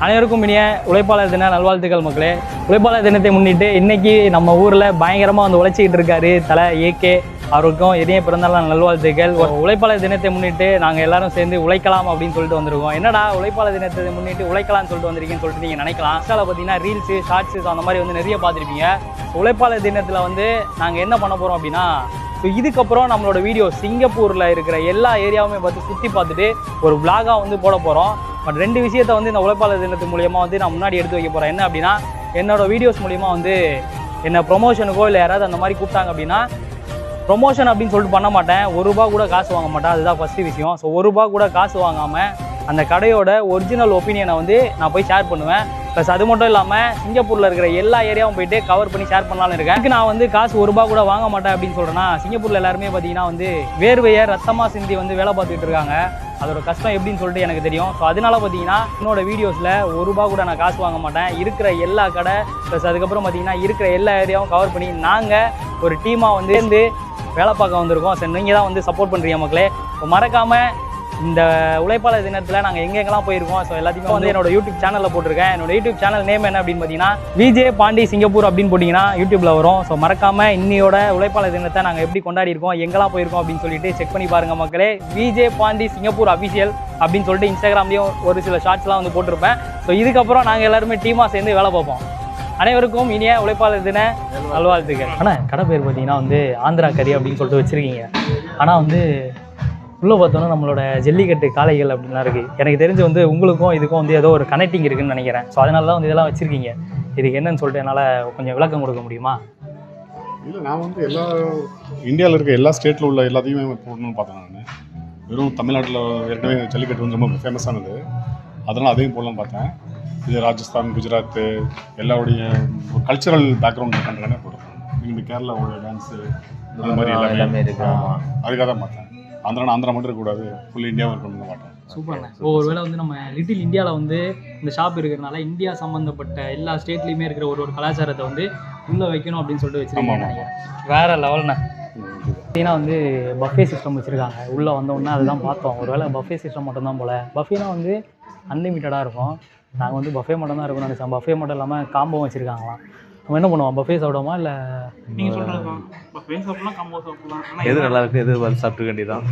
அனைவருக்கும் இனிய உழைப்பாளர் தின நல்வாழ்த்துக்கள் மக்களே. உழைப்பாளர் தினத்தை முன்னிட்டு இன்னைக்கு நம்ம ஊரில் பயங்கரமாக வந்து உழைச்சிக்கிட்டு இருக்காரு தலை ஏகே. அவருக்கும் இனிய பிறந்தநாள் நல்வாழ்த்துக்கள். உழைப்பாளர் தினத்தை முன்னிட்டு நாங்கள் எல்லாரும் சேர்ந்து உழைக்கலாம் அப்படின்னு சொல்லிட்டு வந்திருக்கோம். என்னடா உழைப்பாளர் தினத்தை முன்னிட்டு உழைக்கலாம்னு சொல்லிட்டு வந்திருக்கீங்கன்னு சொல்லிட்டு நீங்கள் நினைக்கலாம். இன்ஸ்டாவில் பார்த்தீங்கன்னா ரீல்ஸு ஷார்ட்ஸு அந்த மாதிரி வந்து நிறைய பார்த்துருப்பீங்க. உழைப்பாளர் தினத்தில் வந்து நாங்கள் என்ன பண்ண போகிறோம் அப்படின்னா, ஸோ இதுக்கப்புறம் நம்மளோட வீடியோ சிங்கப்பூரில் இருக்கிற எல்லா ஏரியாவுமே பார்த்து சுற்றி பார்த்துட்டு ஒரு விளாகாக வந்து போட போகிறோம். பட் 2 விஷயத்தை வந்து இந்த உழைப்பாளர் தினத்து மூலியமாக வந்து நான் முன்னாடி எடுத்து வைக்க போகிறேன். என்ன அப்படின்னா, என்னோடய வீடியோஸ் மூலிமா வந்து என்ன ப்ரொமோஷனுக்கோ இல்லை யாராவது அந்த மாதிரி கூப்பிட்டாங்க அப்படின்னா, ப்ரொமோஷன் அப்படின்னு சொல்லிட்டு பண்ண மாட்டேன். ₹1 கூட காசு வாங்க மாட்டேன். அதுதான் ஃபஸ்ட்டு விஷயம். ஸோ ₹1 கூட காசு வாங்காமல் அந்த கடையோட ஒரிஜினல் ஒப்பீனியனை வந்து நான் போய் ஷேர் பண்ணுவேன். ப்ளஸ் அது மட்டும் இல்லாமல் சிங்கப்பூரில் இருக்கிற எல்லா ஏரியாவும் போயிட்டு கவர் பண்ணி ஷேர் பண்ணலான்னு இருக்கேன். நான் வந்து காசு ₹1 கூட வாங்க மாட்டேன் அப்படின்னு சொல்கிறேன்னா, சிங்கப்பூரில் எல்லாருமே பார்த்தீங்கன்னா வந்து வேர்வையை ரத்தமாக சிந்தி வந்து வேலை பார்த்துக்கிட்டு இருக்காங்க. அதோட கஷ்டம் எப்படின்னு சொல்லிட்டு எனக்கு தெரியும். ஸோ அதனால பார்த்தீங்கன்னா என்னோட வீடியோஸில் ₹1 கூட நான் காசு வாங்க மாட்டேன். இருக்கிற எல்லா கடை ப்ளஸ் அதுக்கப்புறம் பார்த்தீங்கன்னா இருக்கிற எல்லா ஏரியாவும் கவர் பண்ணி நாங்கள் ஒரு டீமாக வந்து சேர்ந்து வேலை பார்க்க வந்திருக்கோம். சரி, நீங்கள் தான் வந்து சப்போர்ட் பண்ணுறீங்க மக்களே. இப்போ மறக்காமல் இந்த உழைப்பாளர் தினத்தில் நாங்கள் எங்கெங்கெல்லாம் போயிருக்கோம் ஸோ எல்லாத்தையுமே வந்து என்னோட யூடியூப் சேனலில் போட்டிருக்கேன். என்னோட யூடியூப் சேனல் நேம் என்ன அப்படின்னு பார்த்தீங்கன்னா விஜே பாண்டி சிங்கப்பூர் அப்படின்னு போட்டிங்கன்னா யூடியூப்பில் வரும். ஸோ மறக்காமல் இன்னையோட உழைப்பாளர் தினத்தை நாங்கள் எப்படி கொண்டாடி இருக்கோம், எங்கெல்லாம் போயிருக்கோம் அப்படின்னு சொல்லிட்டு செக் பண்ணி பாருங்கள் மக்களே. விஜே பாண்டி சிங்கப்பூர் அஃபிஷியல் அப்படின்னு சொல்லிட்டு இன்ஸ்டாகிராம்லேயும் ஒரு சில ஷார்ட்ஸ்லாம் வந்து போட்டிருப்பேன். ஸோ இதுக்கப்புறம் நாங்கள் எல்லாருமே டீமாக சேர்ந்து வேலை பார்ப்போம். அனைவருக்கும் இனிய உழைப்பாளர் தின நல்வாழ்த்துக்கள். ஆனால் கடை பேர் பார்த்தீங்கன்னா வந்து ஆந்திரா கறி அப்படின்னு சொல்லிட்டு வச்சுருக்கீங்க. ஆனால் வந்து உள்ளே பார்த்தோன்னா நம்மளோட ஜல்லிக்கட்டு காளைகள் அப்படின்லாம் இருக்குது. எனக்கு தெரிஞ்சு வந்து உங்களுக்கும் இதுக்கும் வந்து ஏதோ ஒரு கனெக்டிங் இருக்குதுன்னு நினைக்கிறேன். ஸோ அதனால தான் வந்து இதெல்லாம் வச்சுருக்கீங்க. இதுக்கு என்னன்னு சொல்லிட்டு என்னால் கொஞ்சம் விளக்கம் கொடுக்க முடியுமா? இல்லை, நான் வந்து இந்தியாவில் இருக்க எல்லா ஸ்டேட்டில் உள்ள எல்லாத்தையுமே போடணும்னு பார்த்தேன். நான் வெறும் தமிழ்நாட்டில் ஏற்கனவே ஜல்லிக்கட்டு வந்து ரொம்ப ஃபேமஸானது, அதனால் அதையும் போடலான்னு பார்த்தேன். இது ராஜஸ்தான், குஜராத் எல்லாருடைய கல்ச்சரல் பேக்ரவுண்ட் பண்ணுறேன்னே போட்டுருக்கேன். நீங்கள் கேரளாவோட டான்ஸு அந்த மாதிரி எல்லாமே இருக்கு. அதுக்காக தான் பார்த்தேன். ஆந்திரா மட்டும் இருக்கக்கூடாது, ஃபுல் இந்தியாவும் இருக்கணும்னு பார்த்தேன். சூப்பர்ண்ணே. ஒருவேளை வந்து நம்ம லிட்டில் இந்தியாவில் வந்து இந்த ஷாப் இருக்கிறதுனால இந்தியா சம்மந்தப்பட்ட எல்லா ஸ்டேட்லேயுமே இருக்கிற ஒரு கலாச்சாரத்தை வந்து உள்ளே வைக்கணும் அப்படின்னு சொல்லிட்டு வச்சுருக்காங்க. வேறு லெவல்ண்ணே. பார்த்தீங்கன்னா வந்து பஃபே சிஸ்டம் வச்சுருக்காங்க. உள்ளே வந்தோடனே அதுதான் பார்த்தோம். ஒரு வேளை பஃபே சிஸ்டம் மட்டும்தான் போல். பஃபேனா வந்து அன்லிமிட்டடாக இருக்கும். நாங்கள் வந்து பஃபே மட்டும் தான் இருக்கும்னு நினச்சோம். பஃபே மட்டும் இல்லாமல் காம்போ வச்சுருக்காங்களாம். நம்ம என்ன பண்ணுவோம், பஃபே சாப்பிடுவோமா இல்லை நீங்கள் சொல்கிறது பஃபே சாப்பிட்லாம், காம்போ சாப்பிட்லாம். எது நல்லா இருக்குது எது சாப்பிட்டு வேண்டியதான்.